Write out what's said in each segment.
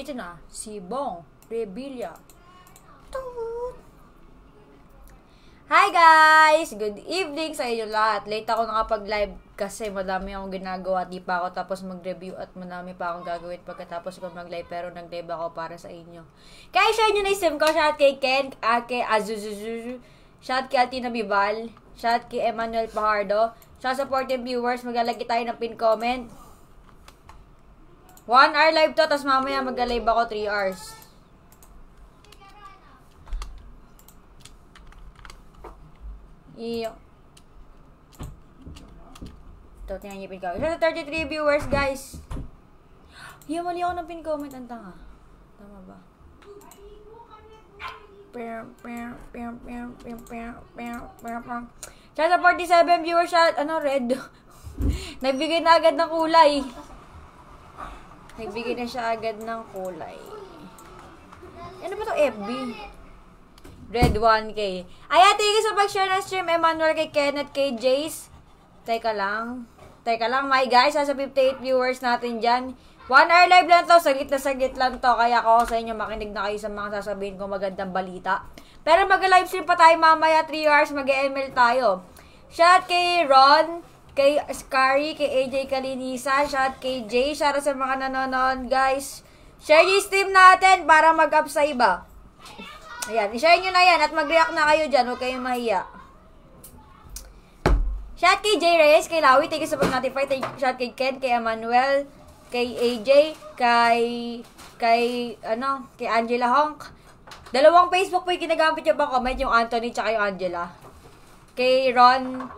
Nandito na si Bong Revilla. Hi guys! Good evening sa inyo lahat. Late ako nakapag-live kasi madami akong ginagawa. Di pa ako tapos mag-review at madami pa akong gagawin pagkatapos ko mag-live. Pero nag-live ako para sa inyo. Kaya share nyo na yung sim ko. Shout kay Ken, kay Azuzuzu. Shout kay Altina Bibal. Shout kay Emmanuel Pajardo. Shout supportive viewers. Maglalagay tayo ng pin comment. 1 hour live to. Tapos mamaya mag-live ako 3 hours. Iyo. Ito, tingnan niyo yung pin comment. Sa 33 viewers, guys. Iyo, mali ako ng pin comment. Ang tanga. Tama ba? Sa 47 viewers, red. Nagbigay na agad ng kulay. Nagbigay na siya agad ng kulay. Ano ba to FB? Red 1K. Ayan, thank you sa pag-share ng stream, Emmanuel, kay Kenneth, kay Jace. Teka lang, my guys. Sa 58 viewers natin dyan. 1 hour live lang to. Saglit na saglit lang to. Kaya ako sa inyo, makinig na kayo sa mga sasabihin ko magandang balita. Pero mag-live stream pa tayo mamaya. 3 hours, mag-ML tayo. Shout kay Ron, kay Scary, kay AJ Kalinisa. Shout kay Jay. Shout sa mga nanonood, guys. Share yung stream natin para mag-up sa iba. Ayan, i-share nyo na yan at mag-react na kayo dyan. Huwag kayong mahiya. Shout kay J. Reyes, kay Lawi, thank you sa pag-notify. Shout kay Ken, kay Emmanuel, kay AJ, kay Angela Honk. Dalawang Facebook po yung ginagamit yung pang-comment, yung Anthony tsaka yung Angela. Kay Ron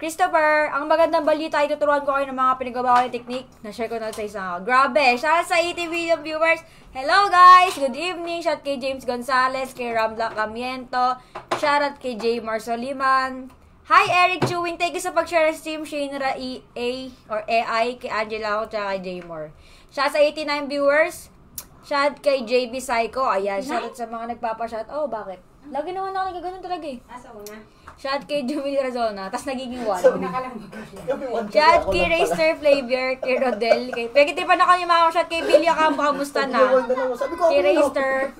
Christopher, ang magandang balita, ituturuan ko kayo ng mga pinagawa ko yung technique. Na-share ko na sa isang grabe. Shout sa ETV yung viewers. Hello guys! Good evening! Shout kay James Gonzalez, kay Ramla Camiento. Shout kay J. Marsoliman. Hi Eric Chewing, thank you sa pag-share ng stream. Shinra AI, kay Angela Ho, tsaka kay J. Moore. Shout sa 89 viewers. Shout kay JB Psycho. Ayan, shout sa mga nagpapa-shout. Oh, bakit? Lagi naman ako nagaganon talaga eh. Asa una? Shout kay Jumil Razona, tas nagiging 1. Shout kay Racer Flavor, kay Rodel, kay Pegitipan na kanya mga shout kay Billy Acampo, kamusta na? Kay Racer.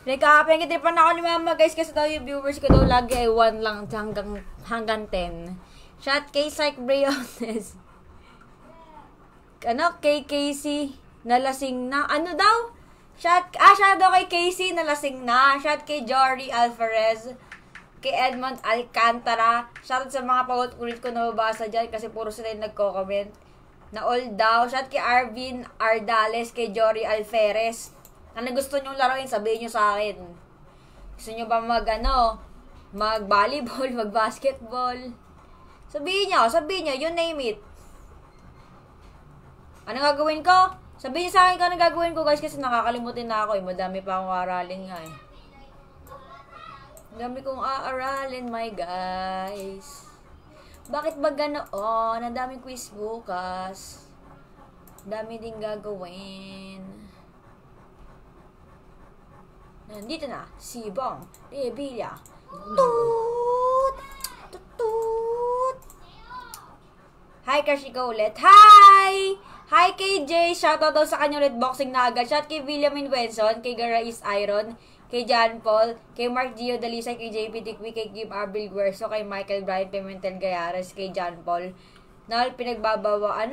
Pegitipan na kanya mga guys, kasi daw yung viewers ko daw lagi ay 1 lang hanggang 10. Shout kay Psych Briones. Kay Casey, nalasing na. Ano daw? Shout daw kay Casey, nalasing na. Shout kay Jory Alvarez, kay Edmond Alcantara. Shout sa mga paulit-ulit ko nababasa dyan kasi puro sila yung nagko-comment. Na all daw. Shout kay Arvin Ardales, kay Jory Alferez. Ano gusto nyong laruin, sabihin nyo sa akin. Gusto nyo ba mag-volleyball, mag-basketball? Sabihin nyo, you name it. Ano gagawin ko? Sabihin niyo sa akin kung ano gagawin ko guys kasi nakakalimutin na ako eh. Madami pa akong aaralin nga eh. Madami kong aaralin my guys. Bakit ba ganoon? Ang daming quiz bukas. Dami din gagawin. Nandito na si Bong Revilla. Toot! Toot! Hi Kashika ulit. Hi! Hi kay Jay, shoutout daw sa kanya ulit boxing na agad. Shout kay William Invenson, kay Garais Iron, kay John Paul, kay Mark Gio Dalisay, kay JP Tikwi, kay Kim Arbil Guerso, kay Michael Brian Pimentel Gayares, kay John Paul. Nal pinagbabawa,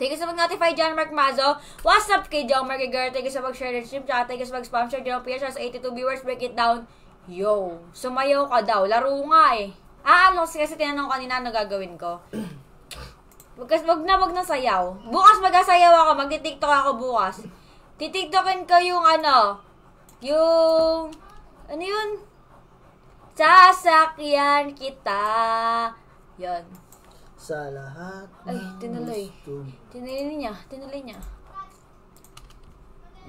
Thank you sa mag-notify John Mark Mazo. What's up kay John Mark Igar? Thank you sa mag-share and stream. Tsaka thank you sa mag-spam share. Jerome Pierce sa 82 viewers. Break it down. Yo, sumayaw ka daw. Laro nga eh. Kasi tinanong kanina ano gagawin ko. Wag na sayaw. Bukas mag-asayaw ako. Magti-tiktok ako bukas. Titiktokin ko yung ano yun? Sasakyan kita. Yan. Sa lahat. Ay, tinuloy. Tinuloy niya.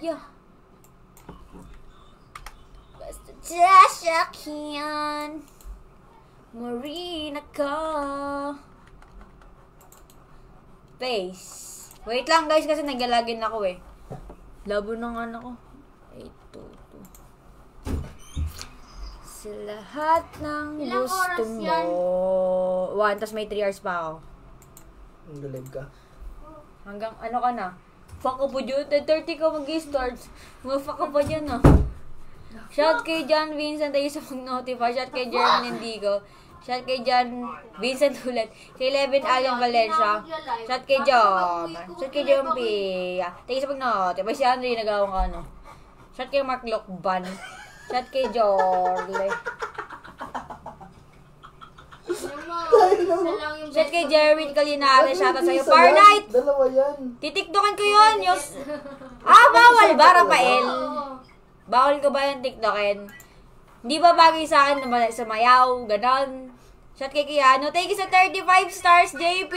Yeah. Basta sasakyan. Marina ka. Face. Wait lang guys kasi naglalagin ako eh. Labo ng ano ko. 822. Sa lahat ng ilang gusto oras yan? mo. 1, tas may 3 hours pa ako. Nag-live ka? Hanggang ano ka na? Fuck ka pa dyan. 10:30 ka mag-start. Fuck ka pa dyan, ah. Shout kay John Vincent. Tayo sa mag-notify. Shout kay Jeremy Indigo. Shout kay John Vincent ulit. Kay Levin Allen Valencia. Shout kay John. Shout kay John P. Tayo sa mag-notify. Si Andre nagawang ka, ano. Shout kay Mark Lokban. Shout kay Jorle. Shout kay Jerwin Kalinare. Shout out sa'yo. Parnight! Dalawa yan. Titiktokan ko yun. Bawal ba, Rafael? Bawal ko ba yung tiktokin? Hindi ba bagay sa akin na sumayaw? Ganon. Shout kay Kiano. Thank you sa 35 stars, JP.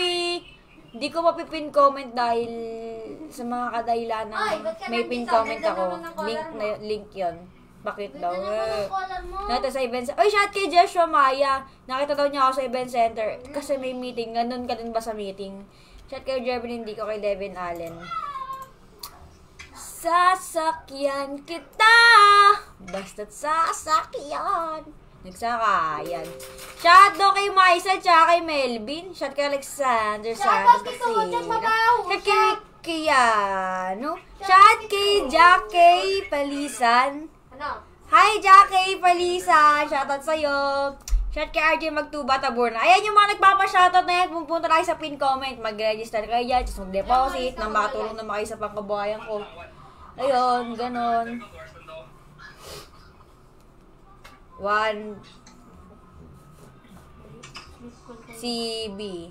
Hindi ko mapipin comment dahil sa mga kadahilan na may pin comment ako. Link yon. Bakit daw? Nakita sa event center. Oy, shout kay Joshua Maya. Nakita daw niya ako sa event center. Kasi may meeting. Ganun ka din ba sa meeting? Shout kay Jervin, hindi ko kay Devin Allen. Sasakyan kita. Basta't sasakyan. Nagsakayan. Shout daw kay Maisa tsaka kay Melvin. Shout kay Alexander Santos. Shout kay Kiano. Shout kay Jackie Palisan. Hi, Jackie Palisan. Shoutout sa'yo. Shout kay RJ Magtuba Taborna. Ayan yung mga nagpapa-shoutout na yan. Pumunta na kayo sa pin comment. Mag-register kayo dyan. Just mag-deposit. Nang makatulong naman kayo sa pangkabuhayan ko. Ayun, ganon. 1 CB.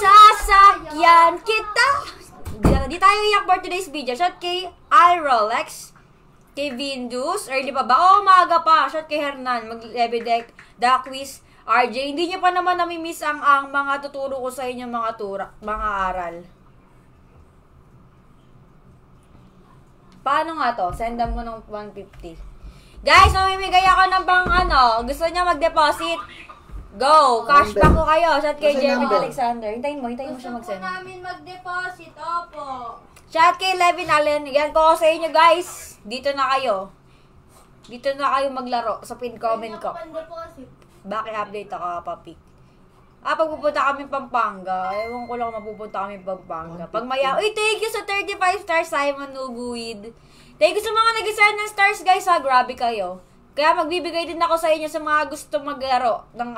Sasakyan kita. Di tayo iyak for today's video. Shout kay iRolex, kay Vindus, early pa ba? Oo, maaga pa. Shout kay Hernan, mag-Lebedek, Daquiz, RJ. Hindi niyo pa naman namimiss ang mga tuturo ko sa inyo mga aral. Paano nga to? Sendan mo ng 150. Guys, mamimigay ako ng gusto niya mag-deposit. Go! Cashback ko kayo. Shout kay Jeremy Alexander. Hintayin mo siya mag-send. Gusto po namin mag-deposit, opo. Shout kay Levin Allen. Yan ko sa inyo, guys. Dito na kayo. Dito na kayo maglaro sa pin comment ko. Bakit update ako, Papik? Pagpupunta kami Pampanga. Ewan ko lang mapupunta kami Pampanga. Pag maya, uy, thank you sa 35 stars, Simon Nuguid. Thank you sa mga nag-send ng stars, guys, ha. Grabe kayo. Kaya magbibigay din ako sa inyo sa mga gusto maglaro ng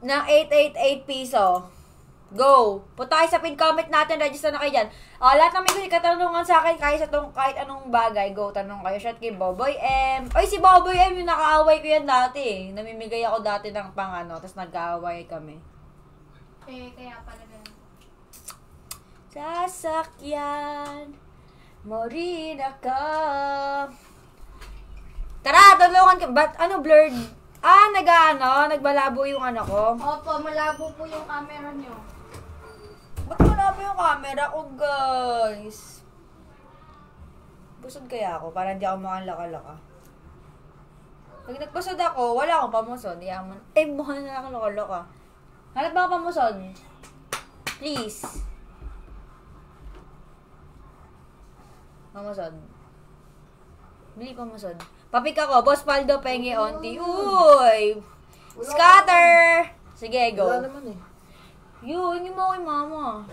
ng 888 piso. Go! Punta kayo sa pin comment natin, register na kayo dyan. Lahat ng may katanungan sa akin, kahit anong bagay, go, tanong kayo. Shout kay Boboy M. Oy, si Boboy M, yung nakaaway ko yan dati. Namimigay ako dati ng tapos nag-aaway kami. Kaya pala ganun. Sasakyan, morina ka. Tara, tulungan ka. Ba't blurred? Nagbalabo yung ko. Opo, malabo po yung camera nyo. Ba't malabo yung camera ko, guys? Busog kaya ako, para hindi ako makalaka-laka. Pag nagpasod ako, wala akong pamusod. Mukhang na ako laka-laka. Hanap ba ako pamusod? Please. Pamusod. Bili pamusod. Papik ako, Boss Paldo, Pengi, Onti. Uy! Scatter! Sige, go. Wala naman eh. Hindi mo kay mama.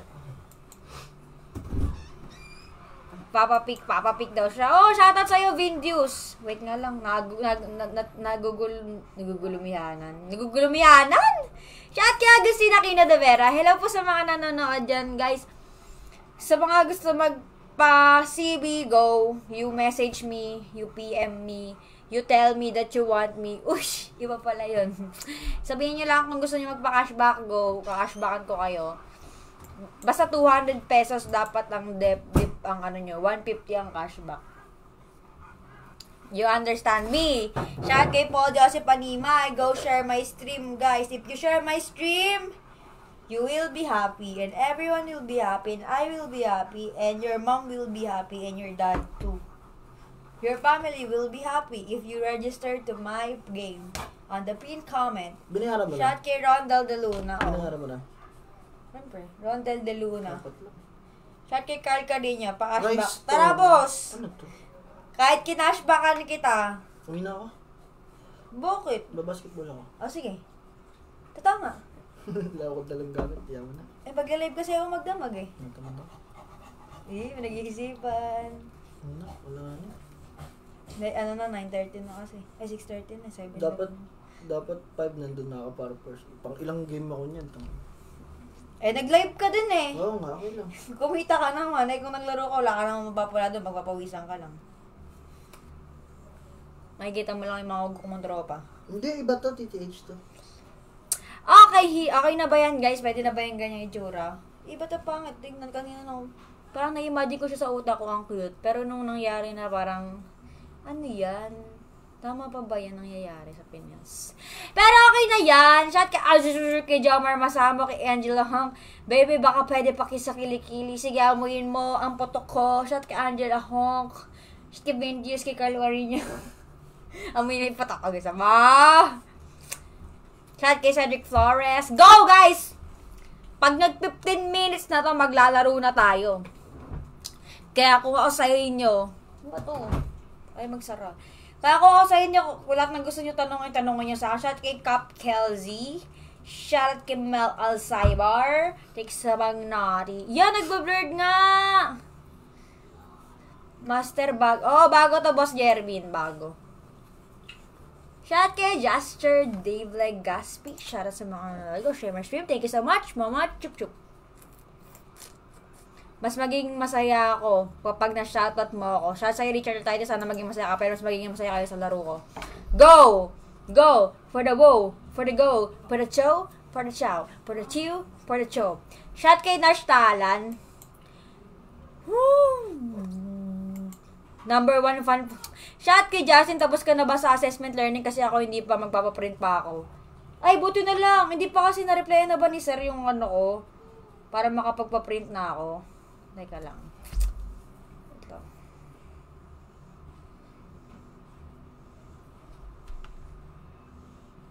Papapik daw siya. Oh, shoutout sa'yo, Vindius. Wait nga lang, nagugulumihanan? Shout kay Agustina Quina de Vera. Hello po sa mga nanonood dyan, guys. Sa mga gusto CB, go. You message me, you PM me, you tell me that you want me. Ush, iba pala yun. Sabihin nyo lang kung gusto nyo magpa-cashback, go. Kakashbackan ko kayo. Basta 200 pesos dapat ang ang 150 ang cashback. You understand me? Shout kay Paul Joseph Panima. Go share my stream, guys. If you share my stream, you will be happy, and everyone will be happy, and I will be happy, and your mom will be happy, and your dad too. Your family will be happy if you register to my game on the pin comment. Binayaran mo na? Shout kay Rondel De Luna. Binayaran mo na? Siyempre, Rondel De Luna. Dapat lang. Shout kay Carl Cariña, pa-cashback. Rice Tara, to. boss! Ano to? Kahit kinashbackan kita, Uwi na ako. Bakit? Babasketball ako. Sige. Totoo nga. Wala ako dalang gamit. Tiyan mo na. Pag-live kasi ako magdamag eh. Ito mo na. May nag-iisipan. Wala na. 9:30 na kasi. 6:30 na, 7. Dapat 5 nandun na ako para first. Pang ilang game ako niyan. Nag-live ka din eh. Oo nga, okay lang. Kumita ka naman. Kung naglaro ka, wala ka naman mapapula doon. Magpapawisan ka lang. Makikita mo lang yung mga huwag mong tropa. Hindi, iba to, TTH to. Okay na ba yan, guys? Pwede na ba yung ganyan itsura? Iba to pangit. Tingnan kanina no. Parang na-imagine ko siya sa utak ko, ang cute. Pero nung nangyari na parang, ano yan? Tama pa ba yan nangyayari sa Pinas? Pero okay na yan. Shout kay Jomar Masamo, kay Angela Hong. Baby, baka pwede pakisakili-kili. Sige, amuyin mo ang putok ko. Shout kay Angela Hong. Shout kay Benjius, kay Calvary niya. Amuyin na yung putok ko. Sama! Shout kay Cedric Flores. Go, guys! Pag nag-15 minutes na to, maglalaro na tayo. Kaya kung ako sa inyo, ano ba to? Ay, magsara. Kaya kung ako sa inyo, kung lahat ng gusto nyo tanongin nyo sa akin. Shout kay Cap Kelzy. Shout kay Mel Alzaibar. Take sa bang naughty. Yan, nagbablurred nga! Master bag. Bago to, Boss Jervin. Bago. Shout kay Jasper Dave Legaspi. Shout out sa mga share my stream. Thank you so much, Mama. Chup chup. Mas maging masaya ako kapag na-shoutout mo ako. Shout sa'yo, Richard Titus. Sana maging masaya ka, pero mas magiging masaya kayo sa laro ko. Go! Go! For the woe! For the go! For the chow! For the chow! For the chew! For the chow! Shout kay Nash Talan. Number 1 fan. Shout kay Justin. Tapos ka na ba sa assessment learning? Kasi ako hindi pa, magpapaprint pa ako. Ay, buti na lang. Hindi pa kasi na-replyan na ba ni sir yung ano ko? Para makapagpaprint na ako. Teka lang. Ito.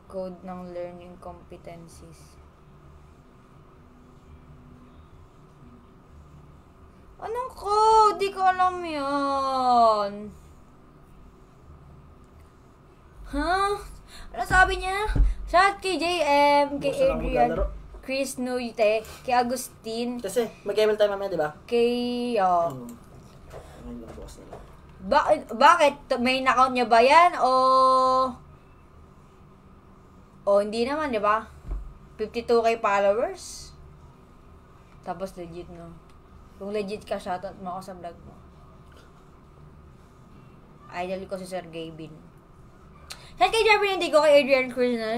Code ng learning competencies. Anong code? Di ko alam yun. Huh? Ano sabi niya? Shout kay JM, kay Adrian, Chris Nuite, kay Agustin. Kasi, mag-cable tayo mamaya, di ba? Kay, bakit? Main account niya ba yan? Hindi naman, di ba? 52k followers. Tapos legit, no? Kung legit ka, shoutout mo ako sa vlog mo. Idol ko si Sir Gavin. Shout kay Jervin, hindi ko kay Adrian Cruz na.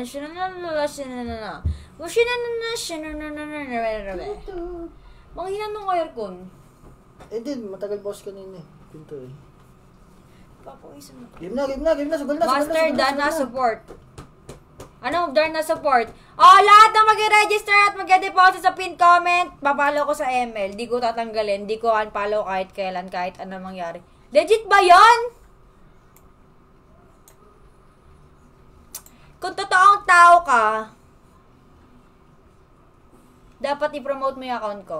Mga hinanong ko aircon. Din, matagal boss kanina eh. Pinto eh. Papawisan mo. Game na. Sugal na. Master Dana support. Ano, Dana support? Lahat na mag-register at mag-deposit sa pin comment. Papalo ko sa ML. Di ko tatanggalin. Di ko unfollow kahit kailan, kahit ano mangyari. Legit ba yan? Kung totoong tao ka, dapat i-promote mo yung account ko.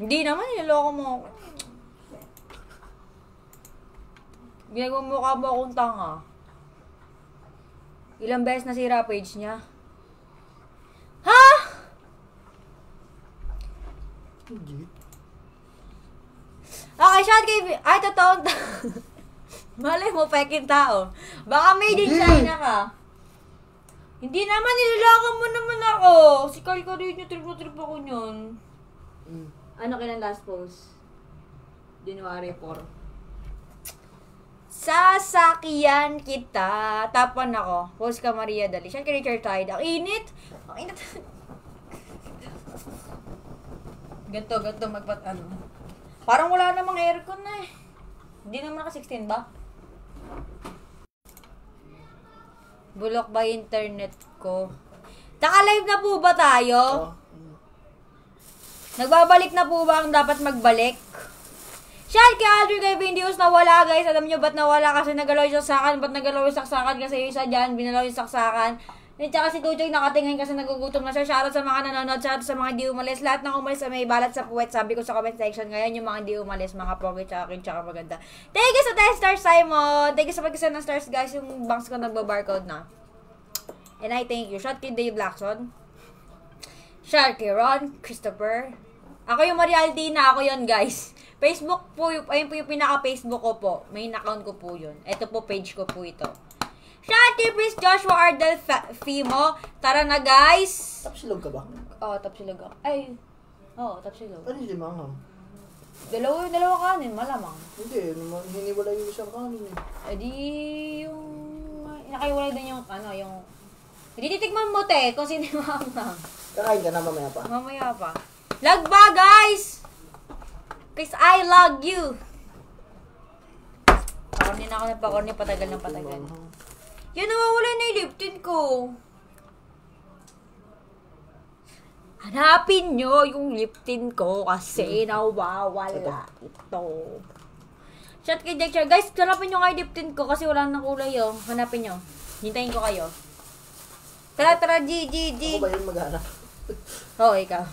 Hindi naman, niloko mo ako. Ginagmumukha mo akong tanga. Ilang beses nasira page niya. Ha? Hindi. Okay, shout kay... Ay, totoong tao. Malay mo, peking tao. Baka made in China ka. Hindi naman, niloloko mo naman ako. Si Carl ka rin yung trip ako yun. Ano kailan last post? January 4. Sasakyan kita. Tapan ako. Post ka Maria Dali. Siya kay Richard Tide. Ang init. Ang init. Ganto ano. Parang wala namang aircon na eh. Hindi naman naka 16 ba? Bulok ba internet ko? Naka-live na po ba tayo? Nagbabalik na po ba ang dapat magbalik? Shout kay Aldrin kay Vindius na wala guys. Alam nyo ba't nawala? Kasi nagalaw yung saksakan. Ba't nagalaw yung saksakan? Kasi yung isa dyan, binalaw yung saksakan. Yun, tsaka si Tujoy nakatingin kasi nagugutom na siya. Shoutout sa mga nanonood, shoutout sa mga di umalis. Lahat ng umalis na may balat sa puwet. Sabi ko sa comment section ngayon, yung mga di umalis, mga pogi, tsaka akin, tsaka maganda. Thank you sa 10 stars, Simon. Thank you sa pag-isa ng stars, guys. Yung banks ko nagbabarcode na. And I thank you. Shout kay Dave Blackson. Shout kay Ron, Christopher. Ako yung Marialdina, ako yun, guys. Facebook po, ayun po yung pinaka-Facebook ko po. Main account ko po yun. Ito po, page ko po ito. Shout kay Prince Joshua Ardel Fimo. Tara na, guys. Tapsilog ka ba? Oo, tapsilog ako. Ay, oo, tapsilog. Ano yung manghang? Dalawa kanin, malamang. Hindi, hiniwala yung isang kanin eh. Eh di, yung, nakaiwalay din yung, yung, hindi titikman mo, te, kung sino yung manghang. Kakain ka na mamaya pa. Mamaya pa. Lagba, guys! Cause I love you. Pakorni na ako ng pakorni, patagal ng patagal. Yan, nawawala na yung lip tint ko. Hanapin nyo yung lip tint ko kasi nawawala ito. Shout kay Jack. Guys, hanapin nyo nga yung lip tint ko kasi wala nang kulay oh. Hanapin nyo. Hintayin ko kayo. Tara, G. Ako ba yung maghanap? Oo, ikaw.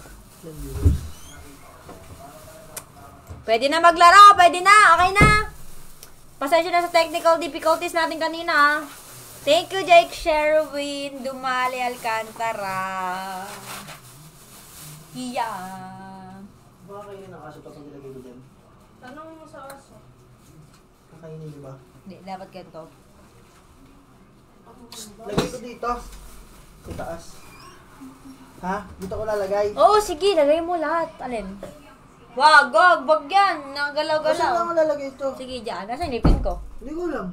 Pwede na maglaro, pwede na, okay na. Pasensya na sa technical difficulties natin kanina. Thank you, Jake Sherwin, Dumali Alcantara. Yeah. Baka kainin ng aso tapos nilagay ko dyan. Tanong mo sa aso. Kakainin niyo ba? Hindi, dapat ganito. Lagay ko dito. Sa taas. Ha? Dito ko lalagay. Oo, sige, lagay mo lahat. Alin? Wag yan. Saan Nagalaw-galaw. lang ako lalagay ito? Sige, dyan. Nasaan yung lipin ko? Hindi ko alam.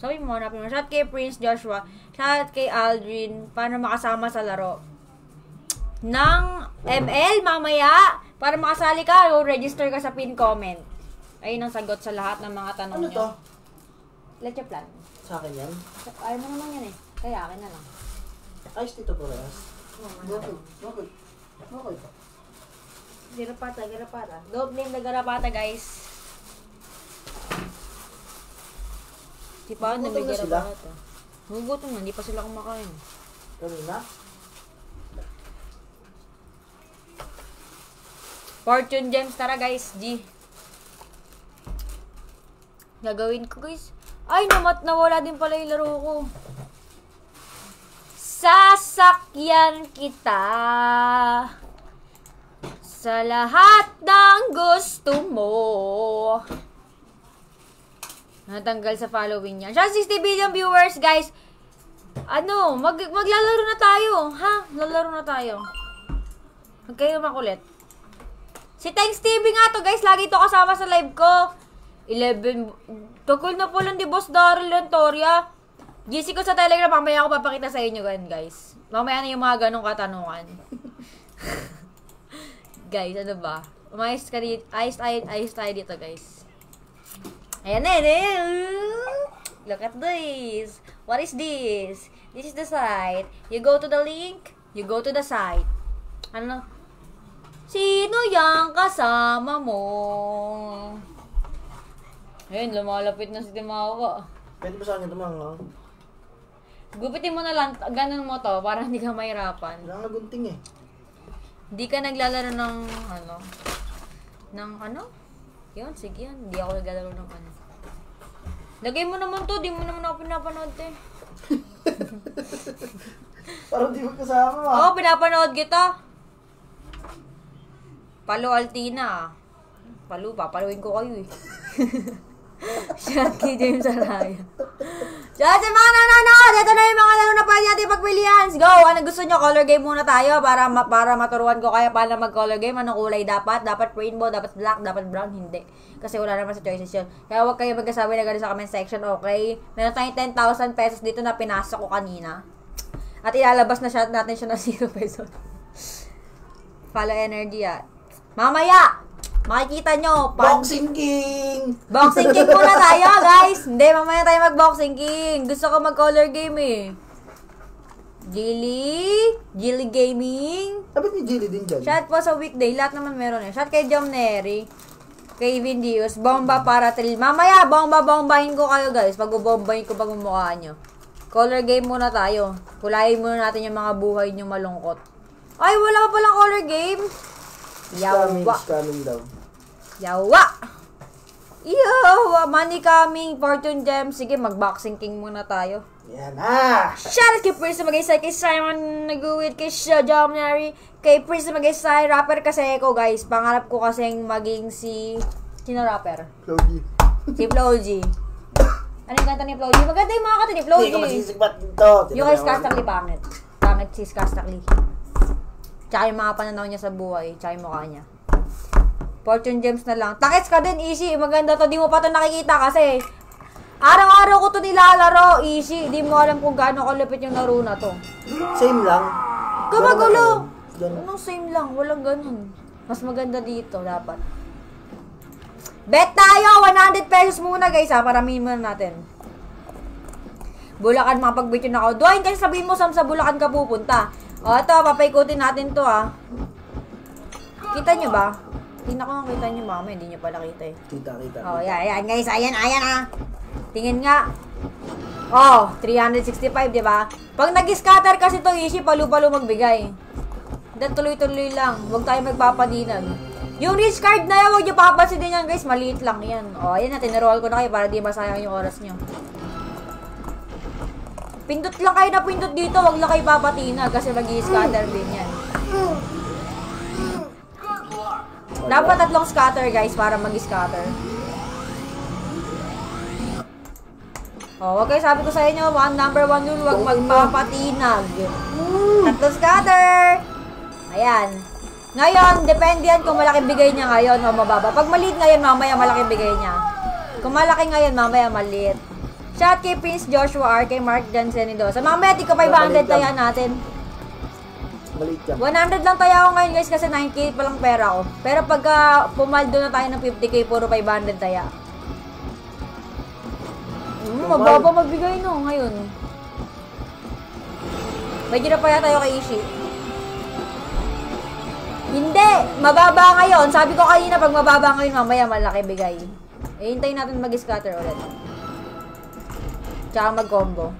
Sabi mo, hanapin mo. Shout kay Prince Joshua. Shout kay Aldrin. Paano makasama sa laro? Ng ML, mamaya. Para makasali ka, register ka sa pin comment. Ayun ang sagot sa lahat ng mga tanong Ano nyo. to? Leche plan. Sa akin yan? Ayaw mo naman yan eh. Kaya akin na lang. Ayos dito po rin. Bakit? Garapata. Don't blame the garapata, guys. Di pa, Gugutom nabigyan na sila? garapata. Gugutom na, hindi pa sila kumakain. Kanina? Fortune Gems, tara guys, G. Gagawin ko, guys. Ay, nawala din pala yung laro ko. Sasakyan kita sa lahat ng gusto mo. Natanggal sa following niya. Siya, 60 billion viewers, guys. Maglalaro na tayo. Ha? Lalaro na tayo. Huwag kayo makulit. Si Thanks TV nga to, guys. Lagi to kasama sa live ko. 11. Takol na po lang di Boss Daryl Lentoria. GC ko sa Telegram. Mamaya ako papakita sa inyo, guys. Mamaya na yung mga ganong katanungan. Guys, ano ba? Umayos ka dito. Ayos tayo dito, guys. Ayan na, look at this. What is this? This is the site. You go to the link. You go to the site. Ano? Sino yang kasama mo? Ayun, lumalapit na si Timawa. Pwede ba sa akin tumang? Gupitin mo na lang, ganun mo to, para hindi ka mahirapan. Wala nga gunting eh. Hindi ka naglalaro ng, Yun, sige yan. Hindi ako naglalaro ng Lagay mo naman to, di mo naman ako pinapanood eh. Parang di mo kasama Oo, pinapanood kita. Palo Altina. Papaluin ko kayo eh. Shaki James Araya. Diyan sa mga nanonood, ito na yung mga laro na pwede natin pagpilihan. Go! Ano gusto nyo? Color game muna tayo para maturuan ko kaya paano mag-color game. Anong kulay dapat? Dapat rainbow, dapat black, dapat brown. Hindi. Kasi wala naman sa choices yun. Kaya huwag kayo magkasabi na gano'n sa comment section, okay? Meron tayong 10,000 pesos dito na pinasok ko kanina. At ilalabas na natin siya na 0 pesos. Follow energy Mamaya! Makikita nyo. Boxing King! Boxing King muna tayo, guys. Hindi, mamaya tayo mag-Boxing King. Gusto ko mag-color game eh. Jilly Gaming. Dapat ni Jilly din dyan. Shot po sa weekday. Lahat naman meron eh. Shot kay Jom Neri. Kay Vin Dios. Bomba para trill. Mamaya, bombahin ko kayo, guys. Pag-bombahin ko pag mumukha nyo. Color game muna tayo. Kulayin muna natin yung mga buhay nyo malungkot. Ay, wala pa palang color game. Yawa. Coming daw. Yawa. Yawa. Money coming. Fortune gems. Sige, mag-boxing king muna tayo. Yan na! Shout out kay Prince na mag-isay, kay Simon Naguwit, kay Jomnary, kay Prince na mag-isay, rapper kasi ako guys. Pangarap ko kasing maging si... Sino rapper? Floji. Si Floji. Ano yung kanta ni Floji? Maganda yung mga kanta ni Floji. Hindi ko masisigbat dito. Yung kay Skastakli pangit. Pangit si Skastakli. Tsaka yung mga pananaw niya sa buhay. Tsaka yung mukha niya. Fortune gems na lang. Takits ka din, easy. Maganda to. Di mo pa to nakikita kasi araw-araw ko to nilalaro. Easy. Di mo alam kung gaano kalupit yung laro na to. Same lang. Kamagulo. Ganun. Anong same lang? Walang ganun. Mas maganda dito dapat. Bet tayo! 100 pesos muna guys ha. Paramihin muna natin. Bulacan, makapag-bet yun ako. Dwayne, kasi sabihin mo sa Bulacan ka pupunta. O, ito, papaikutin natin to ha. Kita nyo ba? Tingnan ko nga kita nyo mama. Hindi nyo pala kita eh. Kita. O, yan guys. Ayan ha. Tingin nga. Oh, 365, di ba? Pag nag-scatter kasi to, easy, palu-palo magbigay. Then tuloy-tuloy lang. Huwag tayo magpapadinag. Yung rich card na yan, huwag nyo papansin din yan, guys. Maliit lang yan. O, ayan na, tinaroll ko na kayo para di masayang yung oras nyo. Pindot lang kayo na pindot dito, huwag lang kayo papatinag kasi mag-i-scatter din yan. Dapat 3 scatter, guys, para mag-scatter. O, okay, sabi ko sa inyo, number 1 rule, huwag magpapatinag. 3 scatter! Ayan. Ngayon, depende yan kung malaki bigay niya ngayon o mababa. Pag maliit ngayon, mamaya malaki bigay niya. Kung malaki ngayon, mamaya maliit. Shout kay Prince Joshua R, kay Mark Jansenidosa. Mamaya, di ko 500 taya natin. Maliit yan. 100 lang taya ako ngayon guys kasi 9k pa lang pera ko. Pero pagka pumaldo na tayo ng 50k, puro 500 taya. Mababa magbigay no ngayon. Medyo na pa tayo kay Ishi. Hindi! Mababa ngayon. Sabi ko kanina, pag mababa ngayon, mamaya malaki bigay. Eh, hintayin natin mag-scatter ulit. Tsaka mag-combo.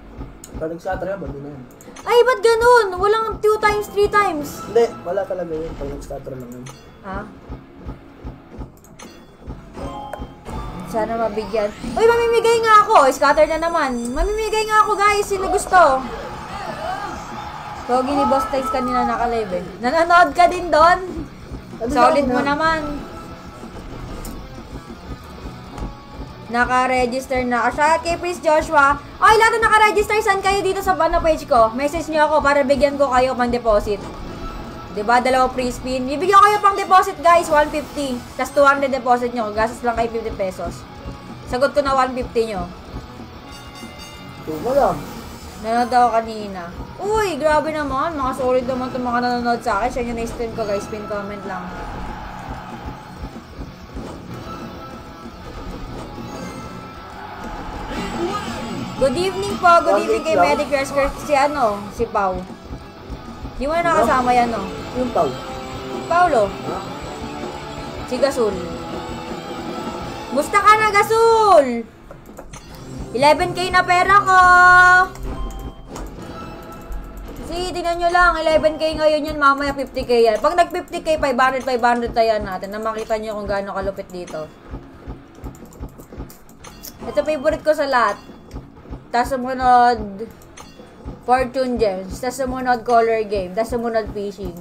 Pag nag-scatter yan, bali na yan. Ay, ba't ganun? Walang 2 times, 3 times. Hindi, wala talaga yun. Pag nag-scatter lang yun. Ha? Sana mabigyan. Uy, mamimigay nga ako. Scatter na naman. Mamimigay nga ako, guys. Sino gusto? Pogi ni Boss Times kanina naka-live eh. Nanonood ka din doon? Solid mo naman. Naka-register na. Siya kay Prince Joshua. Ay, lahat na naka-register. Saan kayo dito sa page ko? Message niyo ako para bigyan ko kayo pang deposit. Diba? 2 free spin. Bibigyan ko kayo pang deposit guys. 150. Tapos 200 deposit nyo. Gastos lang kayo 50 pesos. Sagot ko na 150 nyo. Tuma lang. Nanonood ako kanina. Uy, grabe naman. Mga solid naman itong mga nanonood sa akin. Siya yung na-stream ko guys. Pin comment lang. Good evening po. Good evening kay Medic Rescue. Si Pau. Di mo na nakasama yan, no? Yung Pau. Paulo. Si Gasul. Musta ka na, Gasul? 11k na pera ko. Tingnan nyo lang, 11k ngayon yun, mamaya 50k yan. Pag nag 50k, 500 tayo natin na makita nyo kung gaano kalupit dito. Ito favorite ko sa lahat. Tapos sumunod Fortune Gems. Tapos sumunod Color Game. Tapos sumunod Fishing.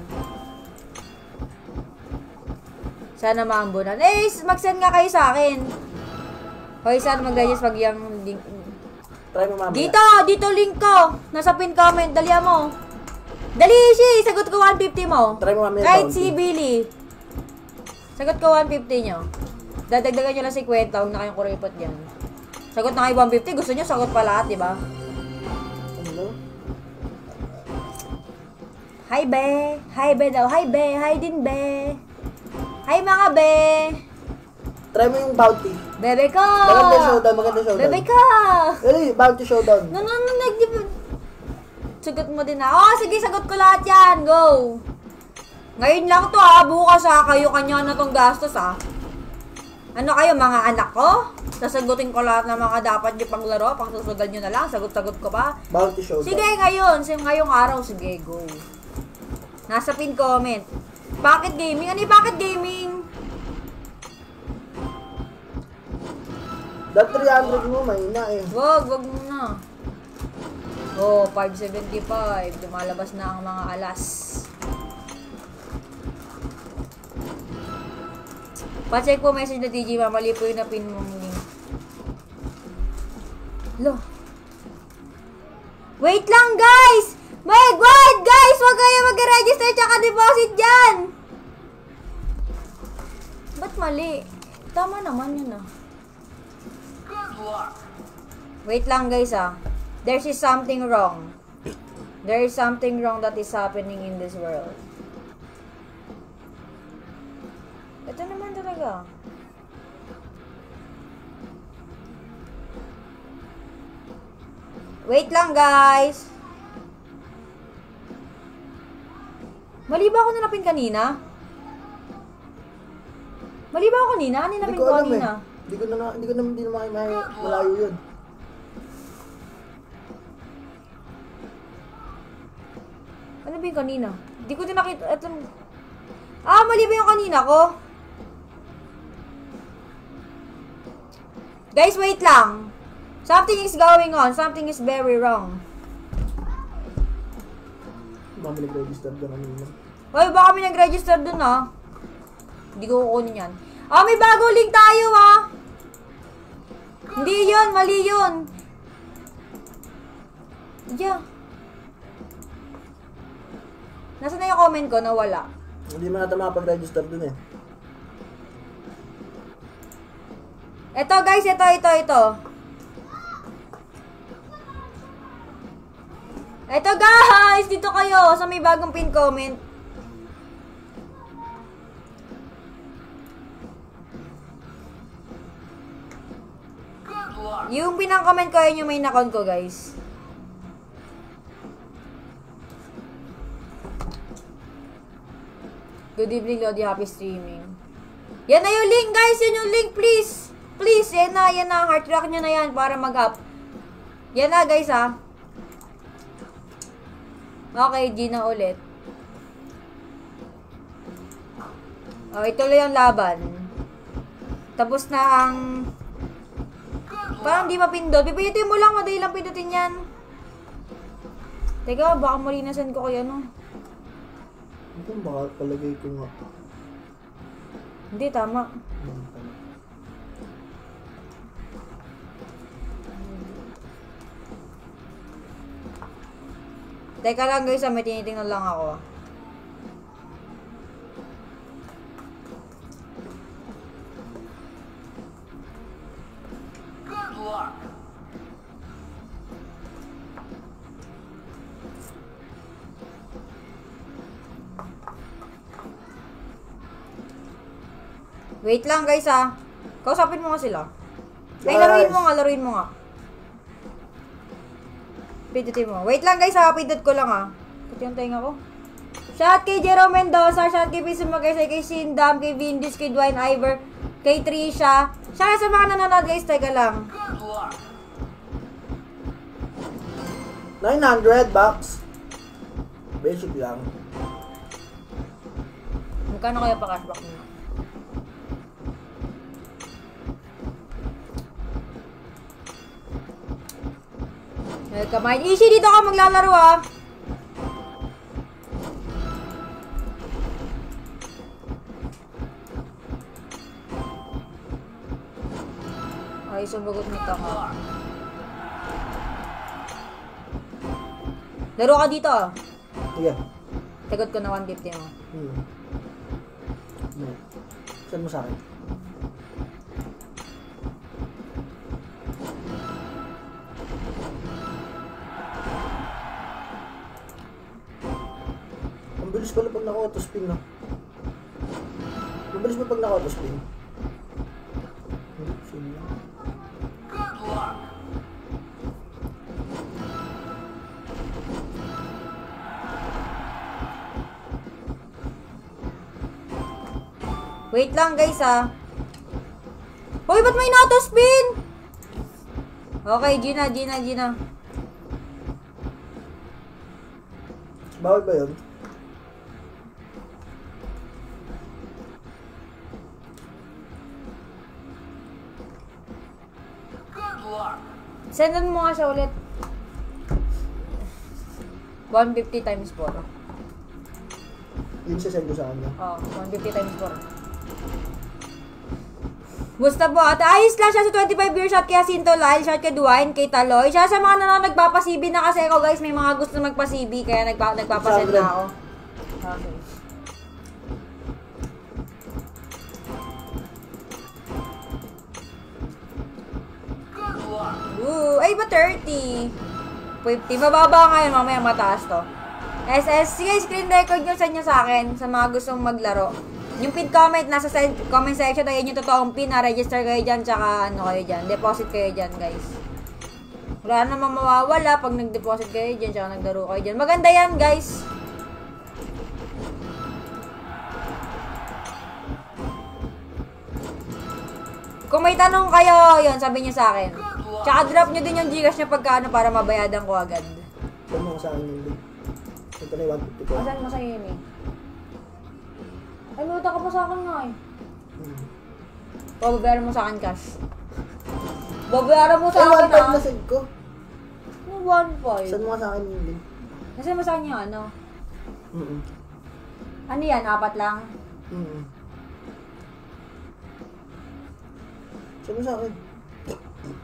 Sana maambunan. Eh, mag-send nga kayo sa akin. Hoy, sana mag-register pag yung link. Try mo mamaya. Dito link ko. Nasa pin comment. Dali mo. Dali, si. Sagot ko 150 mo. Try mo mamaya. Kahit si Billy. Sagot ko 150 nyo. Dadagdagan nyo lang si Kwenta. Huwag na kayong kuripot yan. Sagot na kayo 150. Gusto nyo, sagot pa lahat, diba? Ano? Hi, be. Hi, be daw. Hi, be. Hi din, be. Hi, mga be. Try mo yung bounty. Bebe ko. Maganda showdown. Bebe ko. Eh, bounty showdown. Sagot mo din na. Oh, sige, sagot ko lahat yan. Go. Ngayon lang to ha. Bukas ha. Kayo kanya na tong gastos ha. Ano kayo, mga anak ko? Sasagutin ko lahat ng mga dapat nyo paglaro. Pagsusugal nyo na lang. Sagot-sagot ko pa. Bounty showdown. Sige, ngayon. Ngayong araw. Sige, go. Nasa pin comment. Pocket gaming? Ano yung pocket gaming? That 300 mo, mahina eh. Wag muna. Oh, 575. Lumalabas na ang mga alas. Pa-check po message na TG, mali po yung napin mong link. Lo. Wait lang, guys! Wait, guys! Huwag kayo mag-register tsaka deposit dyan! Ba't mali? Tama naman yun ah. Wait lang, guys ah. There is something wrong. There is something wrong that is happening in this world. Ito naman talaga. Wait lang, guys. Mali ba ako nilapin kanina? Mali ba ako kanina? Ano nilapin ko kanina? Hindi ko na malayo yun. Ano ba yung kanina? Hindi ko din nakita. Mali ba yung kanina ko? Guys, wait lang. Something is going on. Something is very wrong. Baka may nag-register doon kanina. Hoy, baka may nag-register doon ah. Hindi ko kukunin yan. May bagong link tayo ah. Hindi yun, mali yun. Yeah. Nasaan na yung comment ko? Nawala. Hindi mo natin makapag-register doon eh. Ito guys, ito. Ito guys, dito kayo sa may bagong pin comment. Yung pinang-comment ko yun yung main account ko guys. Good evening, Lodi. Happy streaming. Yan na yung link guys, yun yung link please. Please, yan na, heart rock nyo na yan para mag-up. Yan na guys ha. Okay, Gina ulit. Ituloy ang laban. Tapos na ang... Parang di mapindot. Pipinutin mo lang, madali lang pindutin yan. Teka, baka malinasan ko kaya no. Ito baka palagay ko nga. Hindi, tama. Teka lang guys, may tinitingnan lang ako. Good luck. Wait lang guys ah. Kausapin mo nga sila. Ay, laruin mo nga. Pindutin mo. Wait lang guys ha, pindut ko lang ha. Pati yung tainga ko. Shout kay Jerome Mendoza, shout kay Piso Magkaisay, kay Sindam, kay Vindis, kay Dwayne Iver, kay Trisha. Shout sa mga nanonood guys, teka lang. Good luck. 900 bucks. Basic lang. Magkano kaya pa cashback mo? Welcome. Easy dito ka maglalaro ah. Ay, sumagot nito ka. Laro ka dito ah. Sige. Tagot ko na 150 mo. Saan mo sa akin? Ang bilis pala pag naka-auto-spin, no? Mabilis pa pag naka-auto-spin. Spin lang. Good luck. Wait lang guys ah. Hoy, ba't may auto-spin? Okay, Gina. Bawal ba yun? Good luck. Sendan mo nga siya ulit. 150 times 4. Yun siya send ko sa kanya. Oh, 150 times 4. Gusto po, at ayos lang siya sa 25 year shot kay Jacinto Lyle, shot kay Dwayne, kay Taloy. Siya sa mga nanonood nagpapasibi na kasi ako guys, may mga gusto na magpasibi, kaya nagpapasend na ako. Okay. Good luck. Ooh, ay ba 30? 50. Mababa ngayon, mamaya mataas to. SS, sige, screen record nyo sa akin, sa mga gustong maglaro. Yung pin comment, nasa comment section, ayun yung totoong pin, na-register kayo dyan, tsaka ano kayo dyan, deposit kayo dyan, guys. Wala namang mawawala pag nag-deposit kayo dyan, tsaka naglaro kayo dyan. Maganda yan, guys. Kung may tanong kayo, yun, sabi niyo sa akin. Tsaka drop nyo din yung Gcash nyo pagka ano, para mabayadan ko agad. Send mo sa akin yung link. Ito na yung 150 ko. Asan mo sa'yo yun eh? Ay, luta ka pa sa akin nga eh. Babayaran mo sa akin cash. Babayaran mo sa akin 1.5 na ah. send ko. Ano 1.5? Send mo sa akin yung link. Kasi mo sa akin yung ano? Mm-mm. Ano yan? 4 lang? Mm-mm. Send mo sa akin.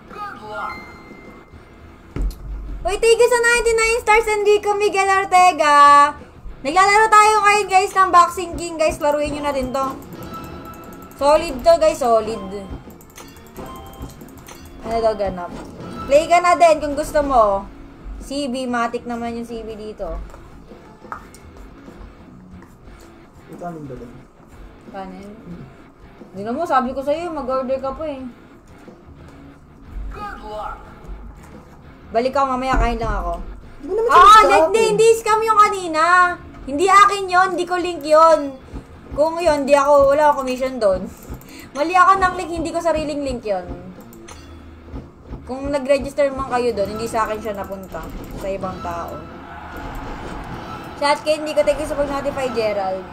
Good luck. Uy, thank you sa 99 stars, Enrico Miguel Ortega. Naglalaro tayo ngayon guys ng Boxing King guys. Laruin nyo na din to. Solid to guys, solid. Ano daw ganap? Play ka na din kung gusto mo. CB, matik naman yung CB dito. Ito anong dala? Kanin? Hindi na mo, sabi ko sa'yo, mag-order ka pa eh. Good luck. Balik ako mamaya, kain lang ako. Hindi mo naman Hindi scam yung kanina. Hindi akin yon, hindi ko link yon. Kung yun, wala akong commission doon. Mali ako ng link, hindi ko sariling link yon. Kung nag-register man kayo doon, hindi sa akin siya napunta. Sa ibang tao. Chat kay, hindi ko take sa pag-notify, Gerald.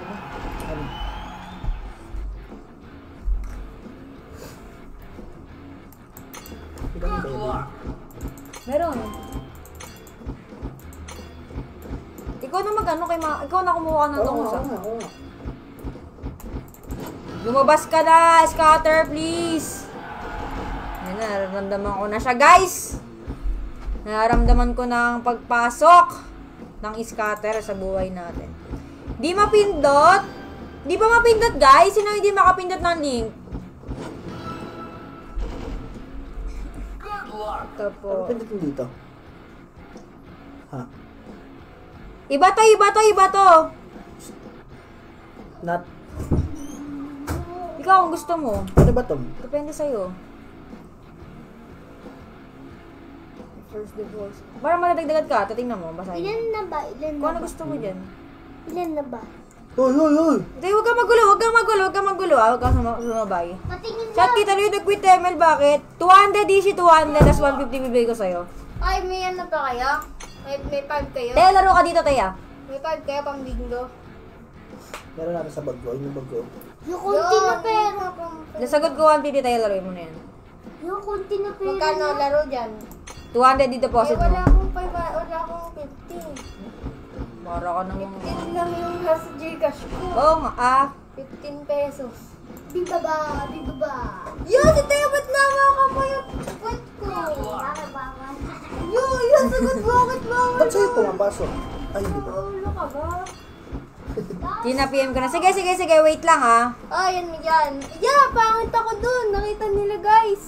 Good luck. Meron. Ikaw na mag-ano kay ikaw na kumuha ng tungusa. Oo. Lumabas ka na, scatter please. Yan na, nararamdaman ko na siya guys. Nararamdaman ko na ang pagpasok ng scatter sa buhay natin. Di mapindot. Di pa mapindot guys. Sino hindi makapindot ng link? Good luck. Ito po. Ano pindutin dito? Ha? Iba to. Not. Ikaw ang gusto mo. Ano ba to? Depende sa'yo. First divorce. Para madagdagan ka, tatingnan mo, basahin. Ilan na ba? Kung ano gusto mo dyan. Ilan na ba? Hoy! Hindi, huwag kang magulo, huwag kang sumabay. Patingin Chat kita rin nag-quit ML, bakit? 200 DC, 200, tas 150 bibigay ko sa'yo. Ay, may ano pa kayo? May 5 kayo? Teya, laro ka dito, Teya. May 5 kayo pang bingo? Meron natin sa bag ko. Yung bag ko. Yung konti na pera. Nasagot ko 150, Teya, laruin mo na yan. Yung konti na pera. Magkano laro dyan? 200 di deposit mo. Wala akong 50. Para ka namang... 15 lang yung nasa Gcash ko. Oo nga, 15 pesos. Bibaba. Yo, si Teya, ba't naman ka pa yung Point ko. Yo, sagot bakit bawal? Ba't sa'yo pumapasok? Ay, hindi ba? Ulo ka ba? Tina, PM ko na. Sige, wait lang ha. Ah, yan. Yeah, pangit ako dun. Nakita nila, guys.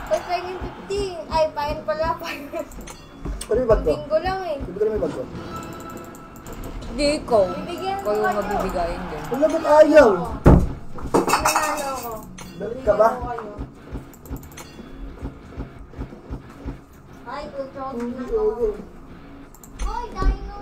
Ay, pahingin 50. Ay, pahingin pala. Ano yung bag ko? Bingo lang eh. Bibigyan mo yung bag ko. Hindi ikaw. Bibigyan ko Kayo kayo. mabibigayin din. Wala ba't ayaw? Nanalo ako. Balik ka ba? Ay, ultra Hindi, na ako. oo. Hoy, dino.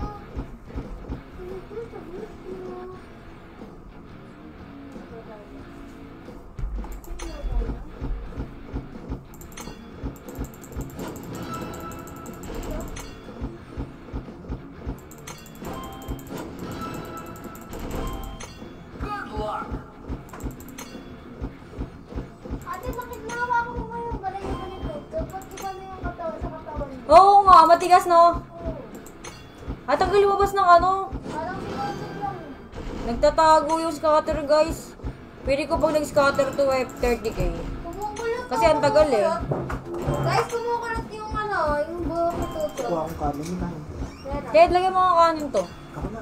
matigas, no? At ang lumabas ng ano? Parang sinusok lang. Nagtatago yung scatter, guys. Pwede ko pag nag-scatter to F30k. Kumukulot. Kasi ang tagal eh. Guys, kumukulot yung ano, yung buhok ko tuto. Kuha akong kanin. May kanin. Kaya lagyan mo ang kanin to. Ako na.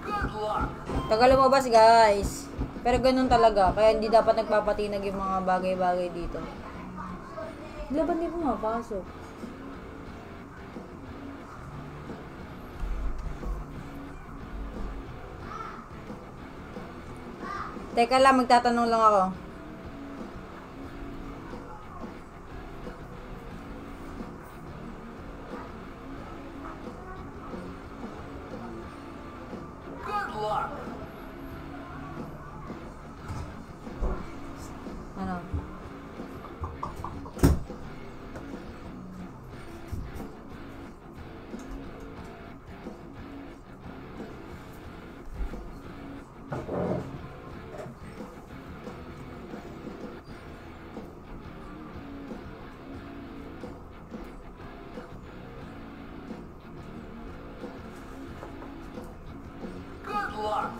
Good luck. Tagal lumabas, guys. Pero ganun talaga. Kaya hindi dapat nagpapatinag yung mga bagay-bagay dito. Laban di pumapasok. Teka lang, magtatanong lang ako. Good luck. Ano? Good luck.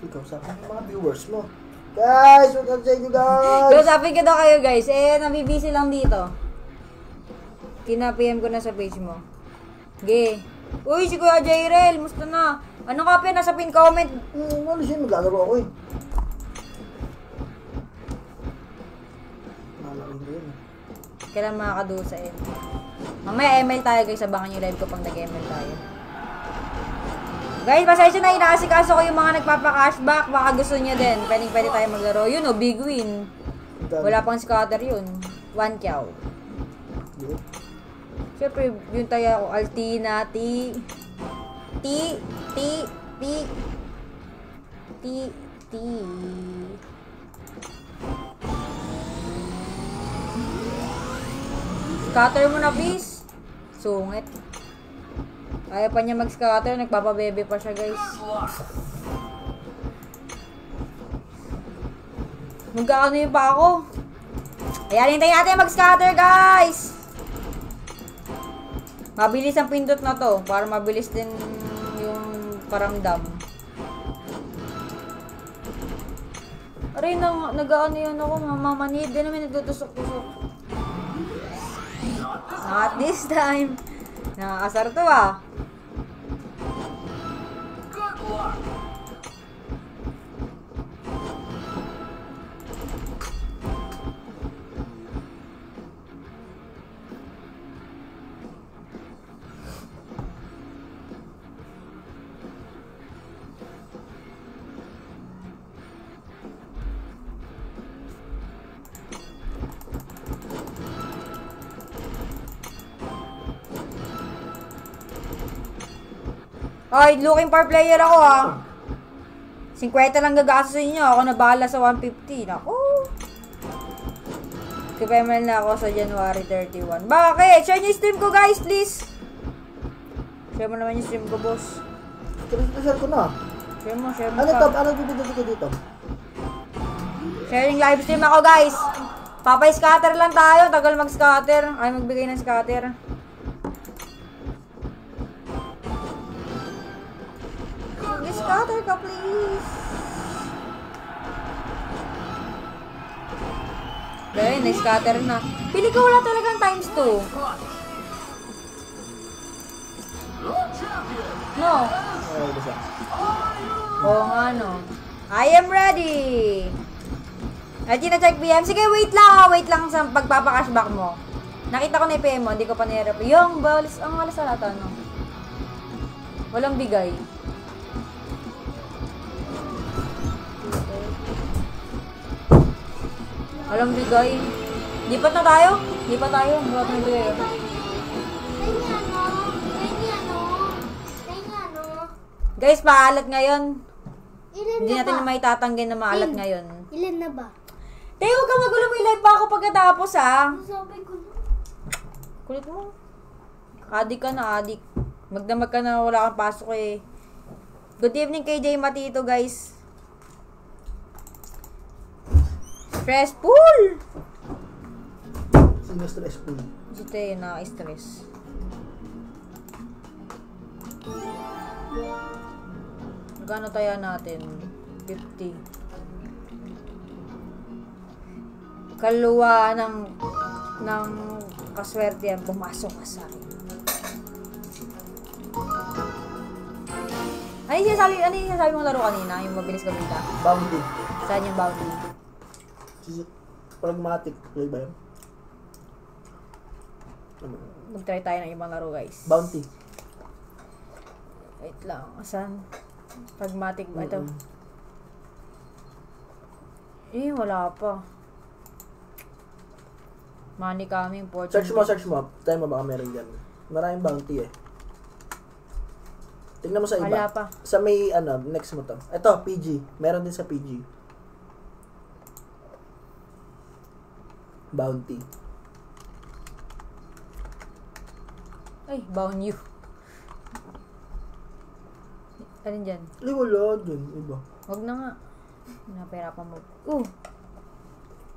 Ikaw sa akin yung mga viewers mo. Guys, what's up sa inyo guys? Kausapin ko daw kayo, guys. Eh, nabibisi lang dito. Kina-PM ko na sa page mo. Ge. Uy, si Kuya Jairel, musta na? Ano ka, Pe? Nasa pin comment. Ano siya? Maglalaro ako eh. Malaki hindi yun eh. Kailan makakadusa eh. Mamaya ML tayo, guys. Abangan nyo live ko pang nag-ML tayo. Guys, pasensya na, inaasikaso ko yung mga nagpapa-cashback. Baka gusto niya din. Pwede tayo maglaro. Yun o, big win. Wala pang scatter yun. 1 kyaw. Yun. Siyempre, yung tayo ako. Altina, T. Scatter mo na, please. Sungit. Ayaw pa niya mag-scatter, nagpapabebe pa siya, guys. Good luck. Magkakano yun pa ako? Ayan, hintayin natin mag-scatter, guys! Mabilis ang pindot na to, para mabilis din yung paramdam. Aray, nag-ano yun ako, mamamanid. Di naman nagtutusok-tusok. Not this time. Nakakasar to ah. Good luck. Ay, looking for player ako ah. 50 lang gagasto sa inyo. Ako na bahala sa 150. Naku. Kipemal na ako sa January 31. Bakit? Share niyo yung stream ko, guys, please. Share mo naman yung stream ko, boss. Share ko na. Share mo Ano ka. to? Ano bibigyan ko dito? Sharing live stream ako, guys. Papay-scatter lang tayo. Tagal mag-scatter. Ay, magbigay ng scatter. Scatter ka, please. Dahil, na-scatter na. Pili ko wala talagang times 2. No. Ay, basta. Oo nga, no. I am ready. Ay, tina-check PM. Sige, wait lang ah. Wait lang sa pagpapakashback mo. Nakita ko na yung PM mo. Hindi ko pa nirep. Yung, balis. Ang alas na natin, no? Walang bigay. Walang bigay. Lipat na tayo? Lipat tayo. Wala tayong bigay. Guys, paalat ngayon. Ilan Hindi na natin ba? na maitatanggi na maalat ngayon. Ilan na ba? Tayo, huwag ka magulo, may live pa ako pagkatapos, ha? Sabi ko na. Kulit mo. Adik ka na, adik. Magdamag ka na, wala kang pasok eh. Good evening kay Jay Matito, guys. Stressful! Sino stressful? Si Teo na-stress. Magkano tayo natin? 50. Kaluwa ng kaswerte yan, pumasok ka sa akin. Ano yung sinasabi mong laro kanina? Yung mabilis gawin ka? Bounty. Saan yung bounty? Pragmatic. Play ba yun? Mag-try tayo ng ibang laro, guys. Bounty. Wait lang. Saan? Pragmatic ba ito? Wala pa. Money coming, fortune. Search mo. Tayo mo baka meron dyan. Maraming bounty eh. Tingnan mo sa iba. Wala pa. Sa may, next mo to. Ito, PG. Meron din sa PG. Bounty. Ay, bound you. Alin dyan? Wala dyan. Iba. Huwag na nga. Napahirapan mo.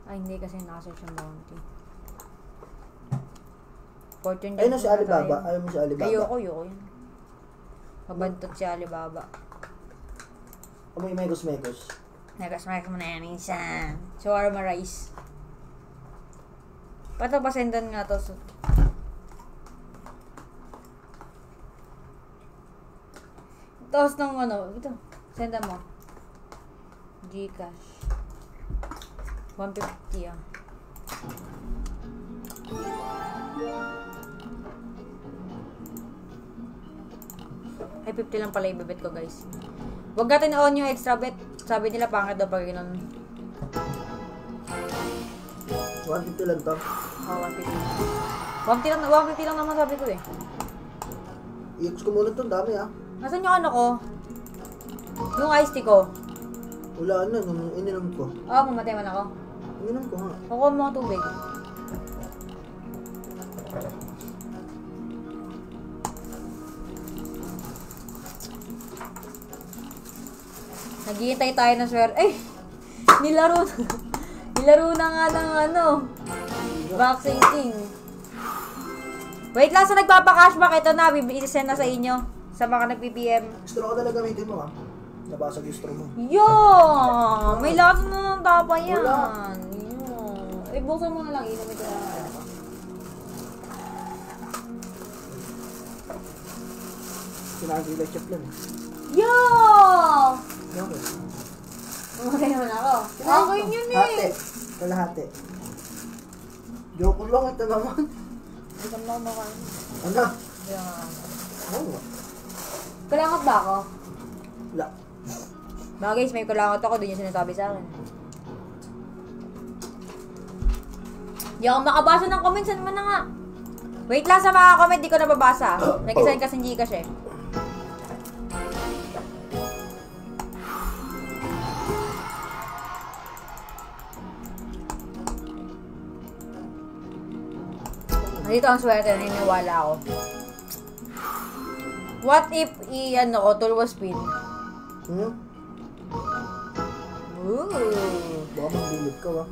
Ay, hindi kasi nakasearch yung bounty. Fortune Ayun na si Alibaba. Ayaw mo si Alibaba. Ayoko yun. Mabantot si Alibaba. Amoy mekos-mekos. Nagasmak mo na yan minsan. Shawarma rice. Pato pasendan nga to. Tapos ng ito. Sendan mo. Gcash. 150 ah. Ay, 50 lang pala ibebet ko, guys. Huwag natin on yung extra bet. Sabi nila pangit daw pag ganun. 150 lang to. 150. 150 lang naman sabi ko eh. I-ux ko muna to. Dami ah. Nasaan yung ano ko? Yung iced tea ko. Wala na. Ininom ko. Mamatay man ako. Ininom ko nga. Kukuha mo ang tubig. Naghihintay tayo ng swerte. Ay! Nilaro na nga ng vaccine thing. Wait lang, sa nagpapa-cashback, ito na, i-send na sa inyo. Sa mga nag-PPM. Straw ka talaga gamitin mo ah. Nabasag yung straw mo. Yo! May lahat na ng tapa yan. Wala. Yo. Buksan mo na lang, inumin ko na lang. Sinagila chip lang eh. Yo! Okay. Okay naman ako. Okay yun eh. Hati. Kalahati. Joke lang ito naman. Ito mo mo ka. Ano? Yan. Oo. Kulangot ba ako? Wala. Mga guys, may kulangot ako. Doon yung sinasabi sa akin. Di ako makabasa ng comments. Ano man na nga? Wait lang sa mga comment. Di ko nababasa. Nag-isend kasi ng Gcash eh. Dito ang swerte, naniniwala ako. What if turbo spin? Ooh. Baka magdilit ka ah.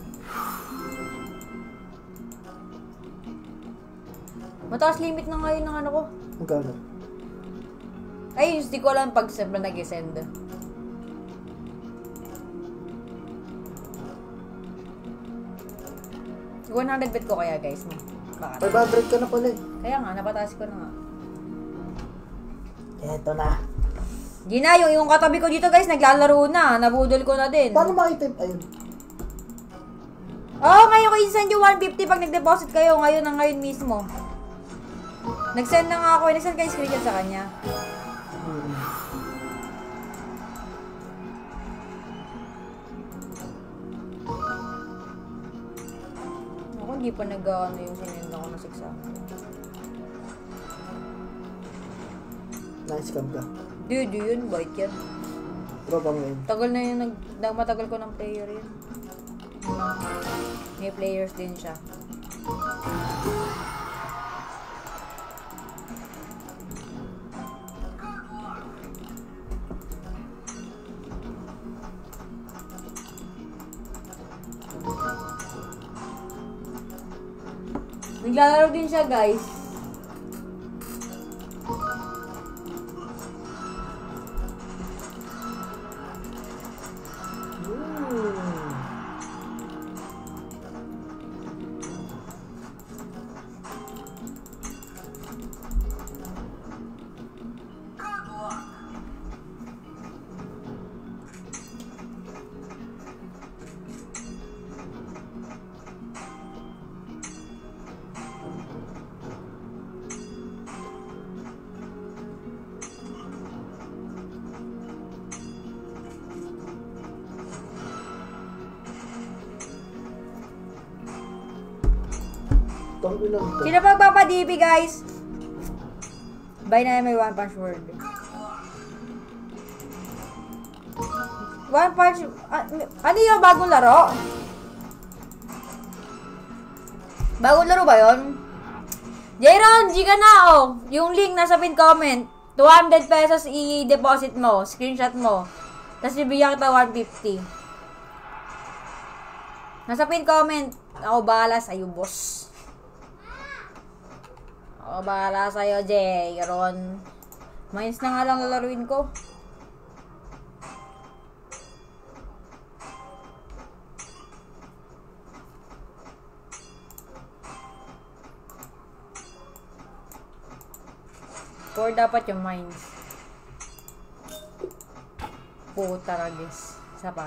Mataas limit na ngayon ng ano ko. Magkano? Ay, hindi ko alam pag nag-send. $100 bet ko kaya guys. Bakit? 500 ka na pala eh. Kaya nga, napataas ko na nga. Eto na. Gina, yung katabi ko dito guys, naglalaro na. Nabudol ko na din. Paano makitip? Ayun. Ngayon ko i-send yung 150 pag nag-deposit kayo. Ngayon mismo. Nag-send na nga ako. Nag-send kayo screenshot sa kanya. Ako, hindi pa nag-ano yung sinend ako na 600. Nice-scam ka. Dude, yun. Bait yan. Tropa mo yun. Tagal na yun. Matagal ko ng player yun. May players din siya. Naglalaro din siya, guys. Tanggo lang ito. Sino pagpapadipi, guys? Bye na may One Punch World. One Punch... ano yung bagong laro? Bagong laro ba yun? Jayron, G ka na, oh. Yung link nasa pin comment. 200 pesos i-deposit mo. Screenshot mo. Tapos bibigyan kita 150. Nasa pin comment. Ako bahala sa'yo, boss. Ako bahala sa'yo, Jayron. Mines na nga lang lalaruin ko. Core dapat yung mines. Puta ragis. Isa pa.